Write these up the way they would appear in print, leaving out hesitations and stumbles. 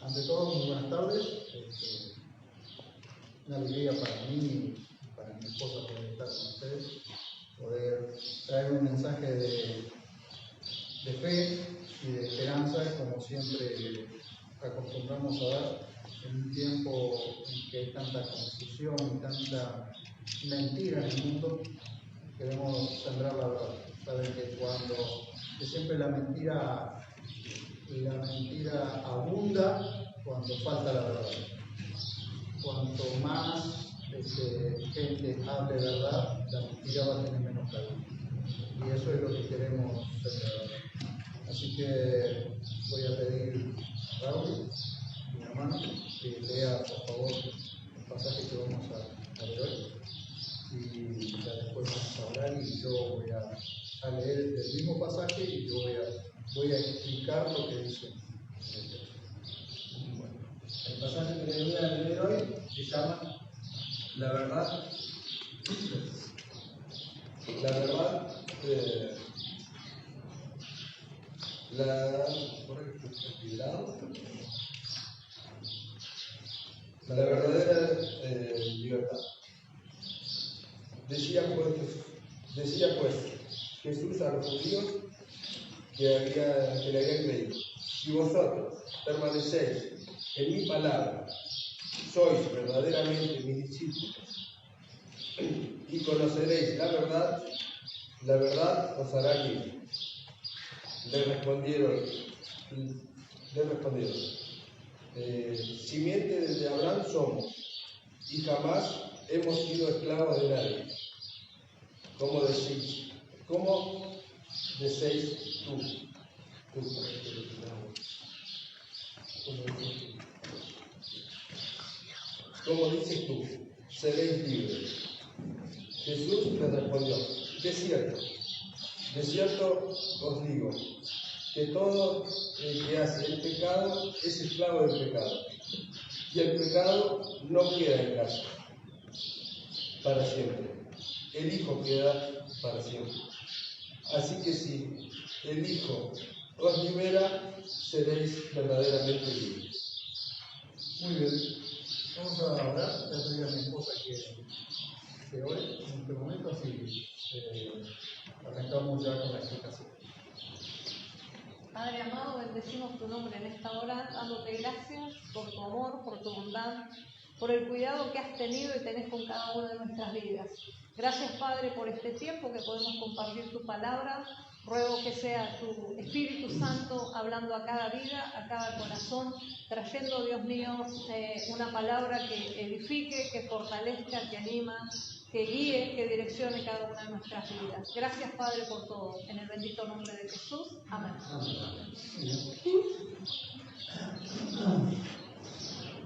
Ante todo, muy buenas tardes. Una alegría para mí y para mi esposa poder estar con ustedes, poder traer un mensaje de fe y de esperanza, como siempre acostumbramos a dar en un tiempo en que hay tanta confusión y tanta mentira en el mundo. Queremos sembrar la verdad. Saben que siempre la mentira abunda cuando falta la verdad. Cuanto más gente hable verdad, la mentira va a tener menos cabida. Y eso es lo que queremos celebrar. Así que voy a pedir a Raúl, mi hermano, que lea por favor el pasaje que vamos a leer hoy. Y ya después vamos a hablar y yo voy a leer el mismo pasaje y yo voy a explicar lo que dice. Bueno, el pasaje que le voy a leer hoy se llama La verdad. La verdad. La verdadera libertad. Decía pues Jesús a los judíos que le habían creído: si vosotros permanecéis en mi palabra, sois verdaderamente mis discípulos y conoceréis la verdad os hará libre. Le respondieron, simiente desde Abraham somos y jamás hemos sido esclavos de nadie. ¿Cómo decís tú? ¿Cómo dices tú? Seréis libres. Jesús les respondió: de cierto os digo, que todo el que hace el pecado es esclavo del pecado, y el pecado no queda en casa para siempre, el Hijo queda para siempre. Así que si el Hijo os libera, seréis verdaderamente libres. Muy bien, vamos a orar. Ya pedí a mi esposa que ore en este momento, así arrancamos ya con la explicación. Padre amado, bendecimos tu nombre en esta hora, dándote gracias por tu amor, por tu bondad, por el cuidado que has tenido y tenés con cada una de nuestras vidas. Gracias, Padre, por este tiempo que podemos compartir tu palabra. Ruego que sea tu Espíritu Santo hablando a cada vida, a cada corazón, trayendo, Dios mío, una palabra que edifique, que fortalezca, que anima, que guíe, que direccione cada una de nuestras vidas. Gracias, Padre, por todo. En el bendito nombre de Jesús. Amén.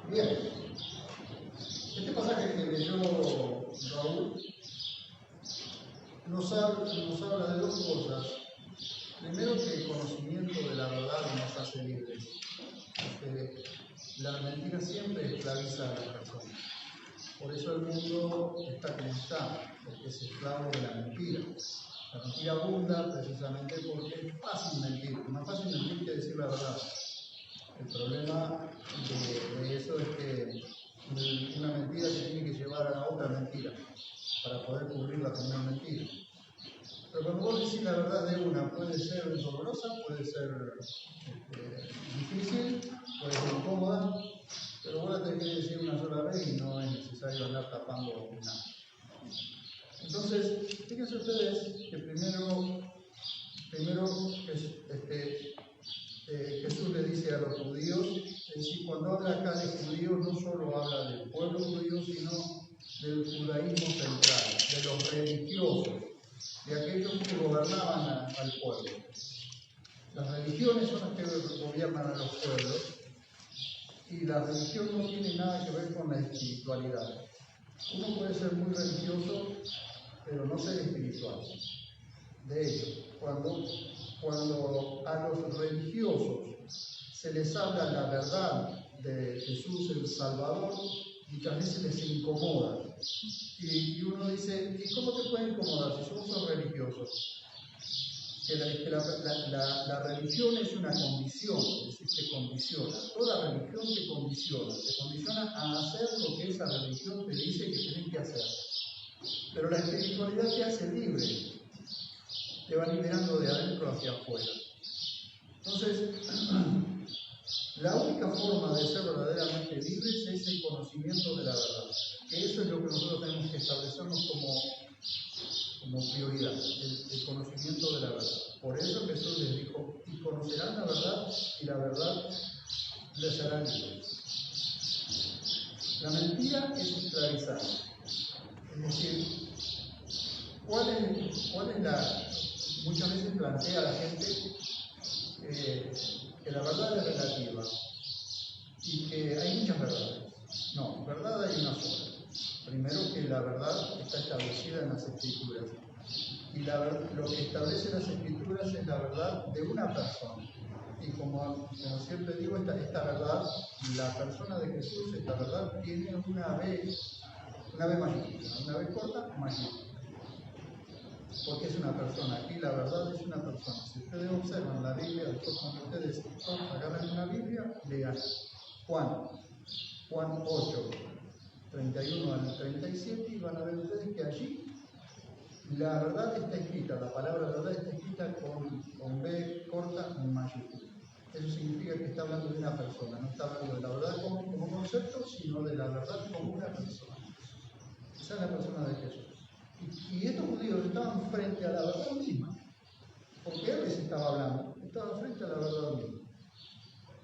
Bien, este pasaje que leyó Raúl nos habla de dos cosas. Primero, que el conocimiento de la verdad nos hace libres. La mentira siempre esclaviza a la persona. Por eso el mundo está como está, porque es esclavo de la mentira. La mentira abunda precisamente porque es fácil mentir. Más fácil mentir que decir la verdad. El problema de eso es que una mentira se tiene que llevar a la otra mentira para poder cubrirla con una mentira. Pero cuando vos decís la verdad de una, puede ser dolorosa, puede ser difícil, puede ser incómoda, pero vos la tenés que decir una sola vez y no es necesario andar tapando nada. Entonces, fíjense ustedes que primero Jesús le dice a los judíos, es decir, cuando habla acá de judíos, no solo habla del pueblo judío, sino del judaísmo central, de los religiosos, de aquellos que gobernaban al pueblo. Las religiones son las que gobiernan a los pueblos, y la religión no tiene nada que ver con la espiritualidad. Uno puede ser muy religioso, pero no ser espiritual. De hecho, cuando a los religiosos se les habla la verdad de Jesús el Salvador, muchas veces les incomoda. Y uno dice, ¿y cómo te puede incomodar si somos religiosos? la religión es una condición, es decir, te condiciona. Toda religión te condiciona a hacer lo que esa religión te dice que tienes que hacer. Pero la espiritualidad te hace libre, te va liberando de adentro hacia afuera. Entonces, la única forma de ser verdaderamente libres es el conocimiento de la verdad. Que eso es lo que nosotros tenemos que establecernos como prioridad, el conocimiento de la verdad. Por eso Jesús les dijo, y conocerán la verdad, y la verdad les hará libres. La mentira es esclavizar. Es decir, ¿cuál es la... Muchas veces plantea la gente que la verdad es relativa y que hay muchas verdades. No, verdad hay una sola. Primero, que la verdad está establecida en las Escrituras. Y lo que establece las Escrituras es la verdad de una persona. Y como siempre digo, esta verdad, la persona de Jesús, esta verdad tiene una B mayúscula, una B corta, mayúscula. Porque es una persona, aquí la verdad es una persona. Si ustedes observan la Biblia, después cuando ustedes agarran una Biblia, lean Juan 8, 31 al 37, y van a ver ustedes que allí la verdad está escrita, la palabra verdad está escrita con B corta y mayúscula. Eso significa que está hablando de una persona, no está hablando de la verdad como concepto, sino de la verdad como una persona. Esa es la persona de Jesús. Y estos judíos estaban frente a la verdad misma, porque él les estaba hablando, estaban frente a la verdad misma.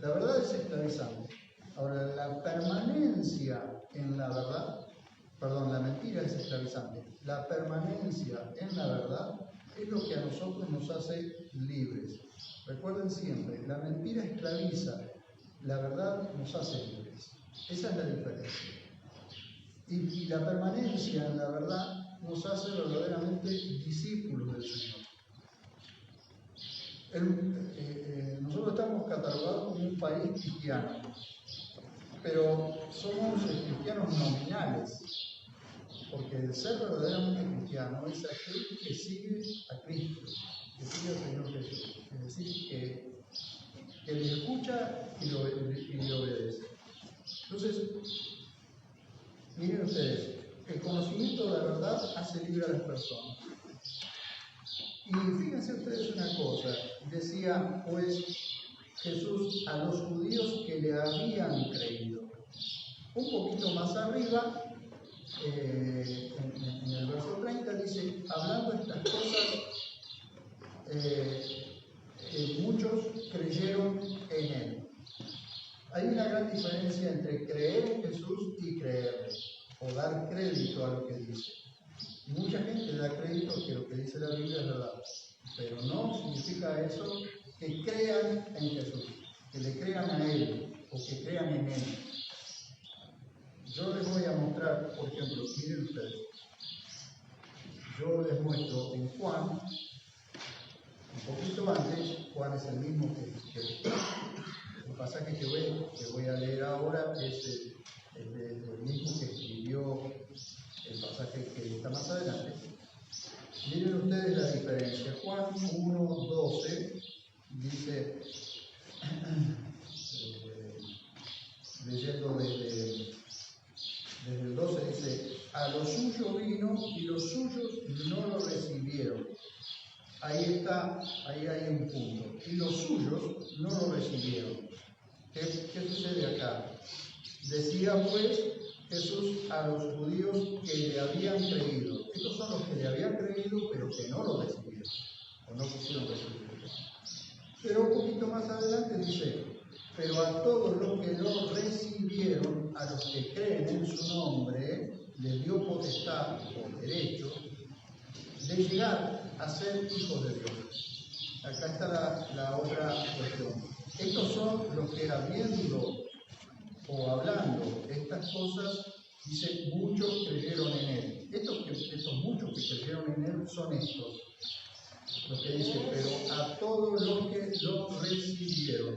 La verdad es esclavizante. Ahora, la permanencia en la verdad, la mentira es esclavizante. La permanencia en la verdad es lo que a nosotros nos hace libres. Recuerden siempre, la mentira esclaviza, la verdad nos hace libres. Esa es la diferencia. Y la permanencia en la verdad nos hace verdaderamente discípulos del Señor. Nosotros estamos catalogados como un país cristiano, pero somos cristianos nominales, porque el ser verdaderamente cristiano es aquel que sigue a Cristo, que sigue al Señor Jesús, es decir, que le escucha y le obedece. Entonces, miren ustedes, el conocimiento de la verdad hace libre a las personas. Y fíjense ustedes una cosa, decía pues Jesús a los judíos que le habían creído. Un poquito más arriba, en el verso 30 dice, hablando estas cosas, muchos creyeron en él. Hay una gran diferencia entre creer en Jesús y creerle, o dar crédito a lo que dice. Mucha gente da crédito que lo que dice la Biblia es verdad, pero no significa eso que crean en Jesús, que le crean a Él o que crean en Él. Yo les voy a mostrar, por ejemplo, miren ustedes, yo les muestro en Juan, un poquito antes, Juan es el mismo que el pasaje que voy a leer ahora es el mismo que escribió el pasaje que está más adelante. Miren ustedes la diferencia. Juan 1:12 dice, leyendo desde el 12, dice, a los suyos vino y los suyos no lo recibieron. Ahí está, ahí hay un punto. Y los suyos no lo recibieron. ¿Qué sucede acá? Decía pues Jesús a los judíos que le habían creído. Estos son los que le habían creído, pero que no lo recibieron, o no quisieron recibirlo. Pero un poquito más adelante dice, pero a todos los que lo recibieron, a los que creen en su nombre, les dio potestad o derecho de llegar a ser hijos de Dios. Acá está la otra cuestión. Estos son los que habiendo o hablando estas cosas, dice, muchos creyeron en él. Estos muchos que creyeron en él son estos. Lo que dice, pero a todos los que lo recibieron.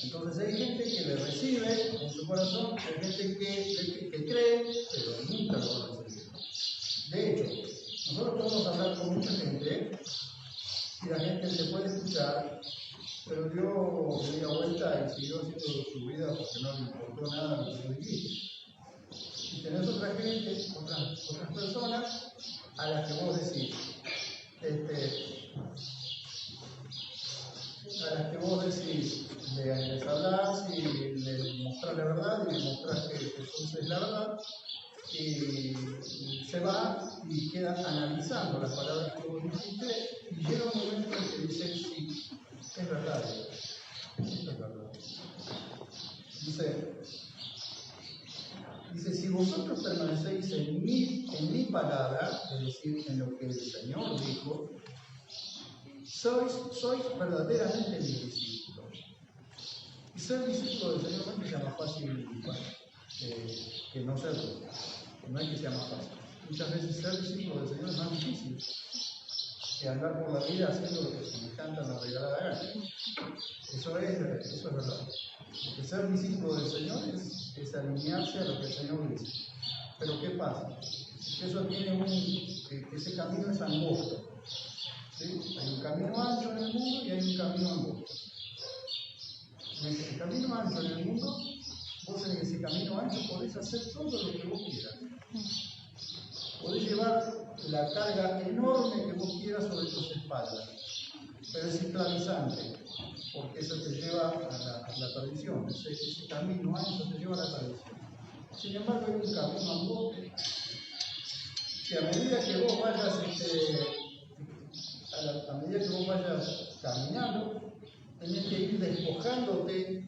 Entonces hay gente que le recibe en su corazón, hay gente que cree, pero nunca lo va a recibir. De hecho, Nosotros podemos hablar con mucha gente y la gente te puede escuchar, pero dio media vuelta y siguió haciendo su vida porque no le importó nada lo que tú dijiste. Y tenés otra gente, otras personas a las que vos decís, les hablás y les mostrás la verdad y les mostrás que Jesús es la verdad, y se va y queda analizando las palabras que vos dijiste y llega un momento en que dice, sí, es verdad, esto es verdad. Dice, si vosotros permanecéis en mi palabra, es decir, en lo que el Señor dijo, sois verdaderamente mis discípulos. Y ser discípulo del Señor no es que sea más fácil que no serlo. No es que sea más fácil. Muchas veces ser discípulo del Señor es más difícil que andar por la vida haciendo lo que se me canta en la regalada gana. Eso es verdad. Porque ser discípulo del Señor es alinearse a lo que el Señor dice. Pero ¿qué pasa? Que eso tiene que ese camino es angosto. ¿Sí? Hay un camino ancho en el mundo y hay un camino angosto. En el camino ancho en el mundo, vos en ese camino ancho podés hacer todo lo que vos quieras. Podés llevar la carga enorme que vos quieras sobre tus espaldas, pero es esclavizante, porque eso te lleva a la perdición. Ese camino ancho te lleva a la perdición. Sin embargo, hay un camino angosto que a medida que vos vayas a medida que vos vayas caminando, tenés que ir despojándote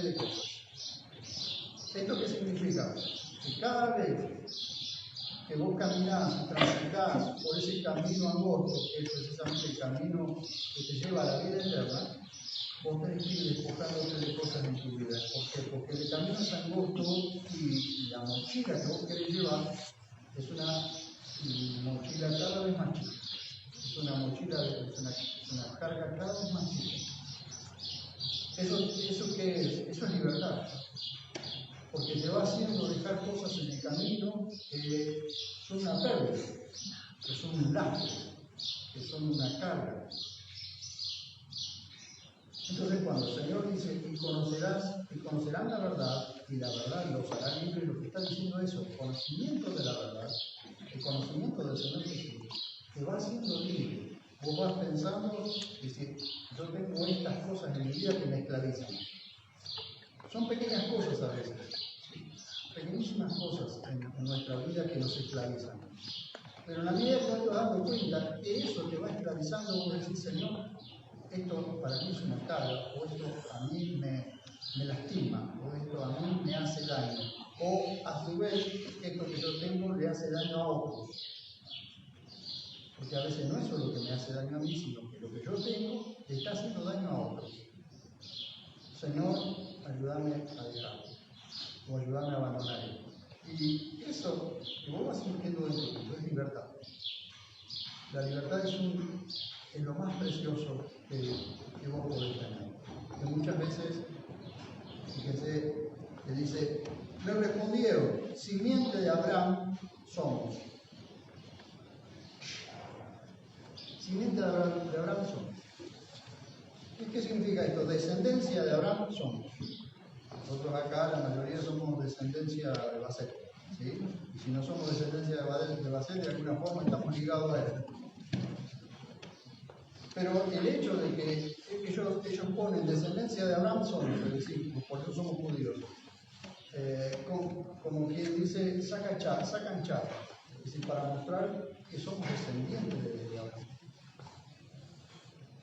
de cosas. ¿Esto qué significa? Que cada vez que vos caminás y transitás por ese camino angosto, que es precisamente el camino que te lleva a la vida eterna, vos tenés que ir despojándote de cosas en tu vida. ¿Por qué? Porque el camino es angosto y la mochila que vos querés llevar es una mochila cada vez más chica. Es una carga cada vez más chica. ¿Eso qué es? Eso es libertad. Porque te va haciendo dejar cosas en el camino que son una pérdida, que son un lastre, que son una carga. Entonces cuando el Señor dice, y conocerán la verdad, y la verdad los hará libres, lo que está diciendo es eso, el conocimiento de la verdad, el conocimiento del Señor Jesús, te va haciendo libre. Vos vas pensando, decir, yo tengo estas cosas en mi vida que me esclavizan. Son pequeñas cosas a veces, pequeñísimas cosas en nuestra vida que nos esclavizan. Pero en la medida que te vas dando cuenta que eso te va esclavizando, vos decís, Señor, esto para mí es una carga, o esto a mí me lastima, o esto a mí me hace daño, o a su vez esto que yo tengo le hace daño a otros. Porque a veces no es solo que me hace daño a mí, sino que lo que yo tengo le está haciendo daño a otros. Señor, ayúdame a dejarlo, o ayúdame a abandonarlo. Y eso que vos vas sintiendo dentro tuyo es libertad. La libertad es lo más precioso que vos podés tener. Que muchas veces, fíjense, le dice, le respondieron, simiente de Abraham somos. Simiente de Abraham somos. ¿Qué significa esto? Descendencia de Abraham somos. Nosotros acá, la mayoría somos descendencia de Baset. ¿Sí? Y si no somos descendencia de Baset, de alguna forma estamos ligados a él. Pero el hecho de que ellos ponen descendencia de Abraham somos, es decir, por eso somos judíos. Como quien dice, sacan chapa, es decir, para mostrar que somos descendientes de Abraham.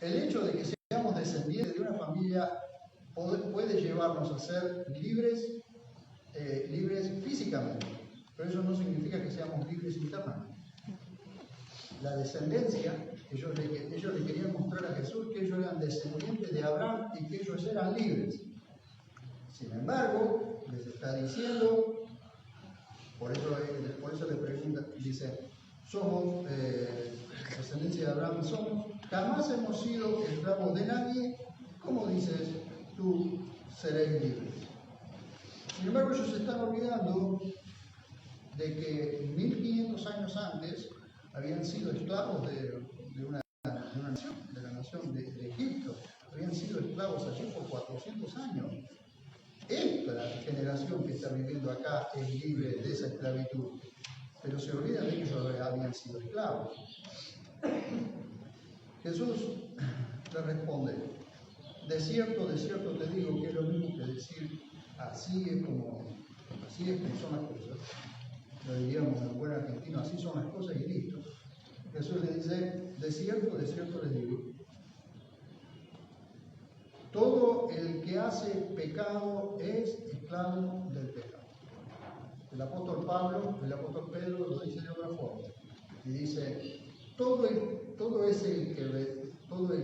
El hecho de que seamos descendientes de una familia puede llevarnos a ser libres físicamente, pero eso no significa que seamos libres internamente. La descendencia, ellos le querían mostrar a Jesús que ellos eran descendientes de Abraham y que ellos eran libres. Sin embargo, les está diciendo, por eso le pregunta, dice, somos descendencia de Abraham, jamás hemos sido esclavos de nadie, ¿cómo dices tú seréis libres? Sin embargo, ellos se están olvidando de que 1500 años antes habían sido esclavos de una nación, de la nación de Egipto. Habían sido esclavos allí por 400 años. Esta generación que está viviendo acá es libre de esa esclavitud, pero se olvida de que ellos habían sido esclavos. Jesús le responde: de cierto te digo, que es lo mismo que decir así es como son las cosas. Lo diríamos en buen argentino, así son las cosas y listo. Jesús le dice: de cierto les digo, todo el que hace pecado es esclavo del pecado. El apóstol Pedro lo dice de otra forma. Y dice: todo el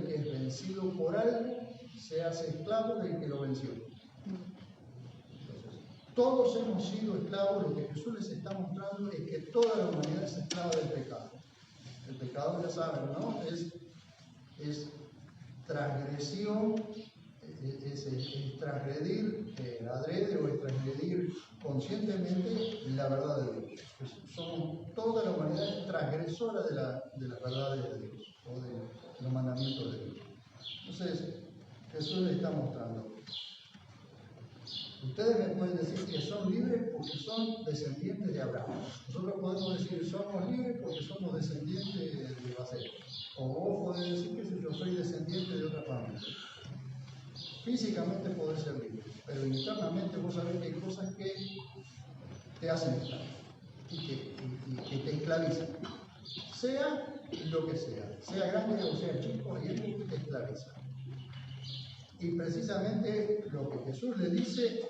que es vencido por algo se hace esclavo del que lo venció. Entonces, todos hemos sido esclavos. Lo que Jesús les está mostrando es que toda la humanidad es esclava del pecado. El pecado, ya saben, ¿no? Es transgresión, es transgredir adrede o es transgredir conscientemente la verdad de Dios. Toda la humanidad es transgresora de la verdad de Dios o de los mandamientos de Dios. Entonces, Jesús le está mostrando: ustedes me pueden decir que son libres porque son descendientes de Abraham. Nosotros podemos decir somos libres porque somos descendientes de Basel. O vos podés decir que yo soy descendiente de otra familia. Físicamente podés ser libre, pero internamente vos sabés que hay cosas que te hacen esclavo y que te esclavizan. Sea lo que sea grande o sea chico, y algo que te esclaviza. Y precisamente lo que Jesús le dice: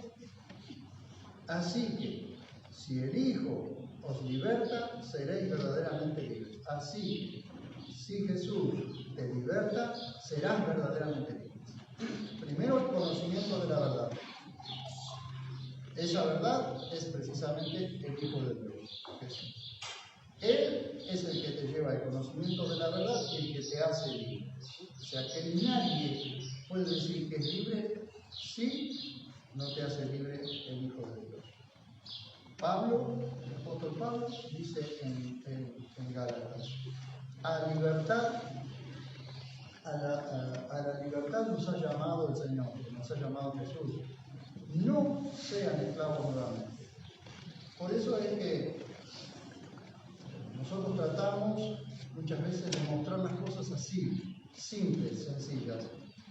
así que si el Hijo os liberta, seréis verdaderamente libres. Así que si Jesús te liberta, serás verdaderamente libres. Primero, el conocimiento de la verdad. Esa verdad es precisamente el Hijo de Dios, Jesús. Él es el que te lleva al conocimiento de la verdad y el que te hace libre. O sea que nadie puede decir que es libre si no te hace libre el Hijo de Dios. Pablo, el apóstol Pablo, dice en Gálatas: a la libertad nos ha llamado el Señor, nos ha llamado Jesús. No sean esclavos nuevamente. Por eso es que nosotros tratamos muchas veces de mostrar las cosas así, simples, sencillas.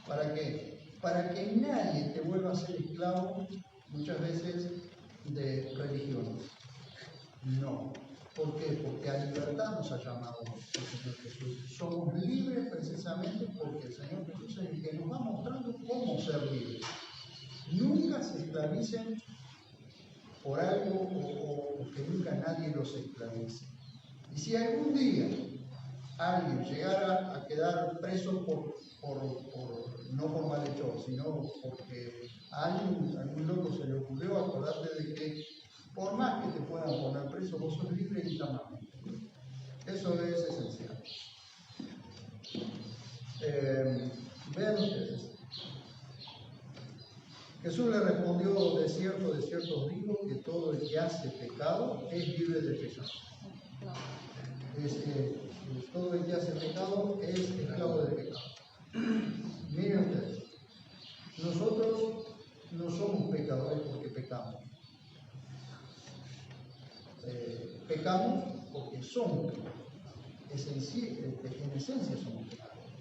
¿Para qué? Para que nadie te vuelva a ser esclavo, muchas veces, de religiones. No. ¿Por qué? Porque a libertad nos ha llamado el Señor Jesús. Somos libres precisamente porque el Señor Jesús es el que nos va mostrando cómo ser libres. Nunca se esclavicen por algo o que nunca nadie los esclavice. Y si algún día alguien llegara a quedar preso no por malhechor, sino porque a algún loco se le ocurrió, acordarte de que por más que te puedan poner preso, vos sos libre internamente. Eso es esencial. Vean ustedes. Jesús le respondió: de cierto os digo que todo el que hace pecado es libre de pecado. Todo el que hace pecado es esclavo del pecado. Miren ustedes, nosotros no somos pecadores porque pecamos. Pecamos porque somos pecadores. En esencia somos pecadores.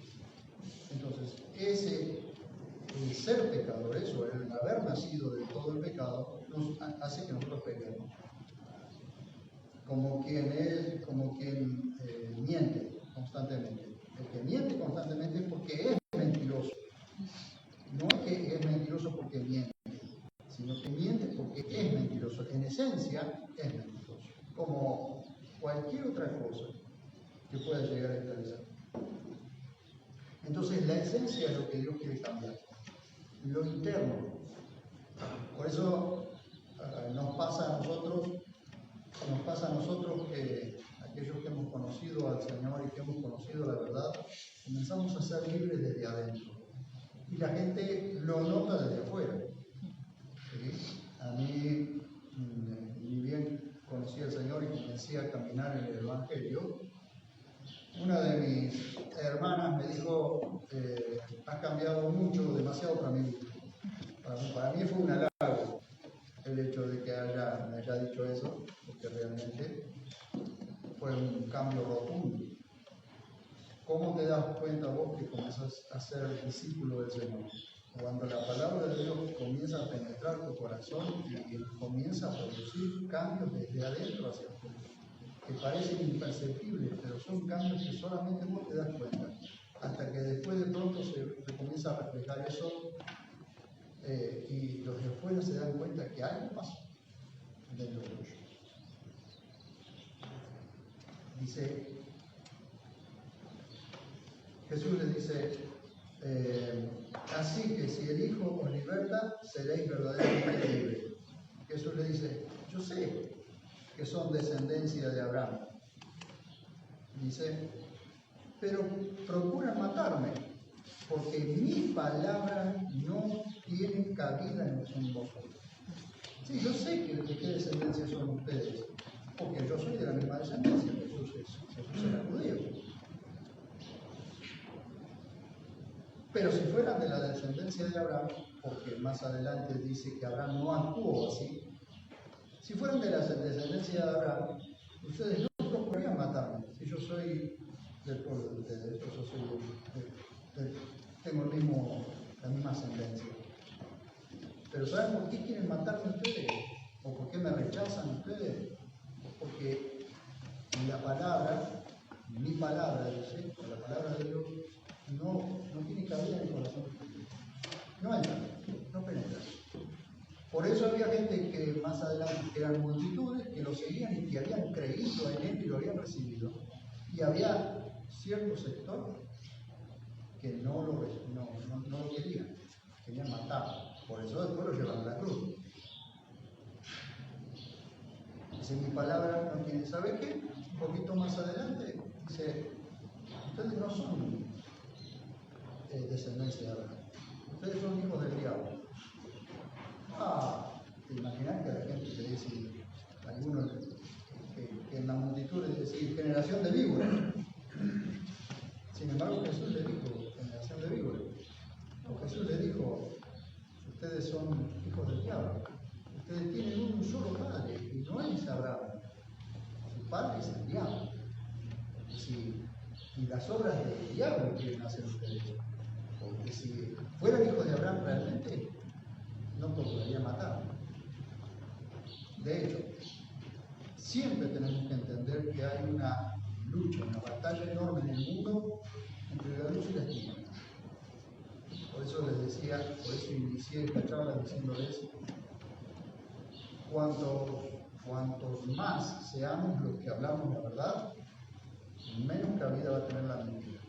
Entonces, el ser pecadores o el haber nacido de todo el pecado nos hace que nosotros pequemos. Como quien miente constantemente. El que miente constantemente es porque es mentiroso. No es que es mentiroso porque miente, sino que miente porque es mentiroso. En esencia es mentiroso. Como cualquier otra cosa que pueda llegar a esclarecer. Entonces la esencia es lo que Dios quiere cambiar. Lo interno. Por eso nos pasa a nosotros que aquellos que hemos conocido al Señor y que hemos conocido la verdad, comenzamos a ser libres desde adentro. Y la gente lo nota desde afuera. ¿Sí? A mí, ni bien conocí al Señor y comencé a caminar en el Evangelio, una de mis hermanas me dijo, has cambiado mucho, demasiado para mí. Para mí fue un halago el hecho de que me haya dicho eso, porque realmente fue un cambio rotundo. ¿Cómo te das cuenta vos que comenzás a ser discípulo del Señor? Cuando la palabra de Dios comienza a penetrar tu corazón y comienza a producir cambios desde adentro hacia afuera, que parecen imperceptibles, pero son cambios que solamente vos te das cuenta, hasta que después de pronto se comienza a reflejar eso y los de afuera se dan cuenta que algo pasó dentro de ellos. Dice, Jesús les dice, así que si el Hijo os liberta, seréis verdaderamente libres. Jesús le dice, yo sé que son descendencia de Abraham. Dice, pero procuran matarme, porque mi palabra no tiene cabida en vosotros. Sí, yo sé de qué descendencia son ustedes, porque yo soy de la misma descendencia. Jesús era judío. Pero si fueran de la descendencia de Abraham, porque más adelante dice que Abraham no actuó así, si fueran de la descendencia de Abraham, ustedes no procurarían matarme. Si yo soy del pueblo de ustedes, yo soy tengo la misma ascendencia. Pero ¿saben por qué quieren matarme ustedes? ¿O por qué me rechazan ustedes? Porque la palabra, mi palabra, dice, la palabra de Dios, no tiene cabida en el corazón de ustedes. No entra, no penetra. Por eso había gente que más adelante, que eran multitudes, que lo seguían y que habían creído en él y lo habían recibido. Y había cierto sector que no lo querían matar. Por eso después lo llevan a la cruz. Dice, mi palabra no tiene, ¿sabe qué? Un poquito más adelante, dice, ustedes no son descendencia de Abraham, ustedes son hijos del diablo. ¿Te imaginas que la gente le dice, algunos que en la multitud le decía generación de víboras? Sin embargo, Jesús le dijo, generación de víboras. O Jesús le dijo, ustedes son hijos del diablo. Ustedes tienen un solo padre, y no es Abraham. Su padre es el diablo. Y las obras del diablo quieren hacer ustedes. Porque si fueran hijos de Abraham realmente, no procuraría matar. De hecho, siempre tenemos que entender que hay una lucha, una batalla enorme en el mundo entre la luz y las tinieblas. Por eso les decía, por eso inicié esta charla diciéndoles, cuantos más seamos los que hablamos la verdad, menos cabida va a tener la mentira.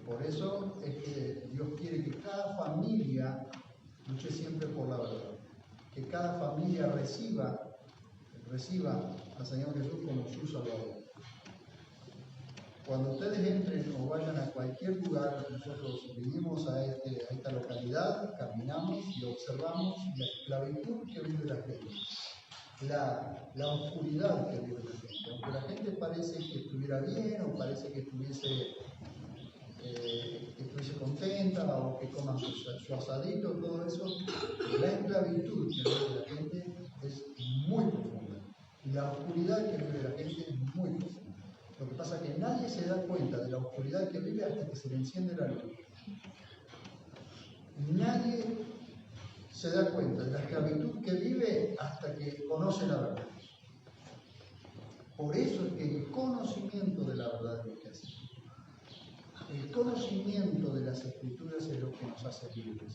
Por eso es que Dios quiere que cada familia luche siempre por la verdad, que cada familia reciba al Señor Jesús como su Salvador. Cuando ustedes entren o vayan a cualquier lugar, nosotros vinimos a esta localidad, caminamos y observamos la esclavitud que vive la gente, la oscuridad que vive la gente. Aunque la gente parece que estuviera bien o parece que estuviese contenta o que coma su asadito, todo eso, la esclavitud que vive la gente es muy profunda. Y la oscuridad que vive la gente es muy profunda. Lo que pasa es que nadie se da cuenta de la oscuridad que vive hasta que se le enciende la luz. Nadie se da cuenta de la esclavitud que vive hasta que conoce la verdad. Por eso es que el conocimiento de la verdad es lo que hace. El conocimiento de las Escrituras es lo que nos hace libres.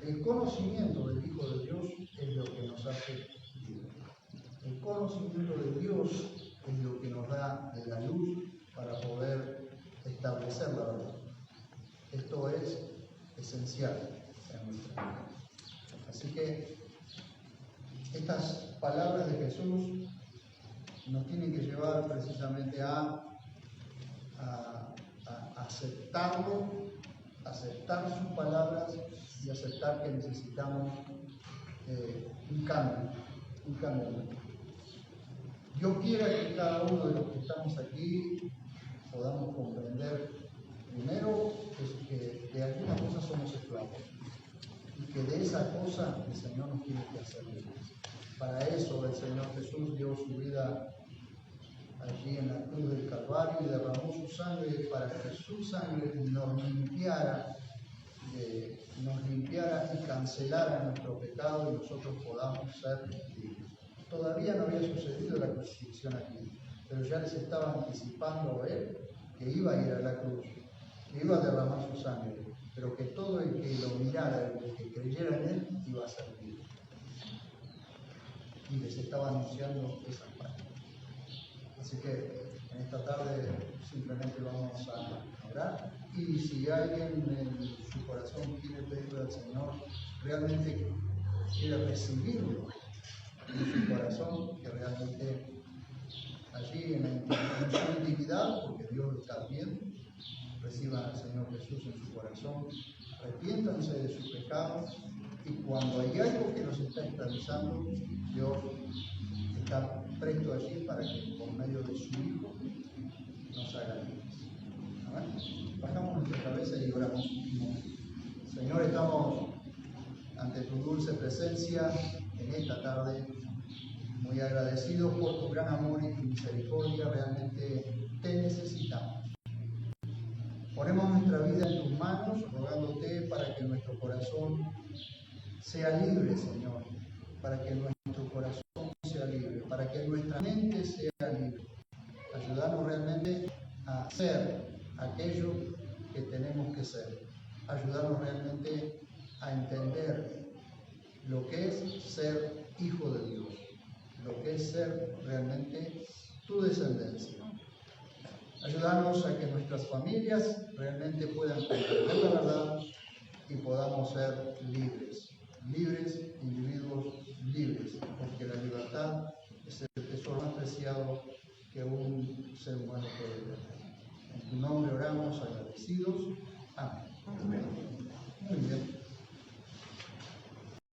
El conocimiento del Hijo de Dios es lo que nos hace libres. El conocimiento de Dios es lo que nos da la luz para poder establecer la verdad. Esto es esencial en nuestra vida. Así que estas palabras de Jesús nos tienen que llevar precisamente a aceptarlo, aceptar sus palabras y aceptar que necesitamos un cambio. Yo quiero que cada uno de los que estamos aquí podamos comprender, primero, pues, que de alguna cosa somos esclavos y que de esa cosa el Señor nos tiene que hacer libres. Para eso el Señor Jesús dio su vida allí en la cruz del Calvario y derramó su sangre para que su sangre nos limpiara y cancelara nuestro pecado y nosotros podamos ser libres. Todavía no había sucedido la crucifixión aquí, pero ya les estaba anticipando a él que iba a ir a la cruz, que iba a derramar su sangre, pero que todo el que lo mirara, el que creyera en él, iba a ser libre. Y les estaba anunciando esa parte. Así que en esta tarde simplemente vamos a orar, y si alguien en su corazón quiere pedirle al Señor, realmente quiere recibirlo en su corazón, que realmente allí en su intimidad, porque Dios lo está viendo, reciban al Señor Jesús en su corazón, arrepiéntanse de su pecado, y cuando hay algo que nos está esclavizando, Dios está presto allí para que por medio de su Hijo nos haga libres. ¿Amén? Bajamos nuestra cabeza y oramos. Señor, estamos ante tu dulce presencia en esta tarde, muy agradecidos por tu gran amor y tu misericordia. Realmente te necesitamos. Ponemos nuestra vida en tus manos, rogándote para que nuestro corazón sea libre, Señor, para que nuestro corazón sea libre, para que nuestra mente sea libre. Ayudarnos realmente a ser aquello que tenemos que ser. Ayudarnos realmente a entender lo que es ser hijo de Dios, lo que es ser realmente tu descendencia. Ayudarnos a que nuestras familias realmente puedan comprender la verdad y podamos ser libres, individuos libres, porque la libertad es el tesoro más preciado que un ser humano puede tener. En tu nombre oramos agradecidos. Amén. Muy bien.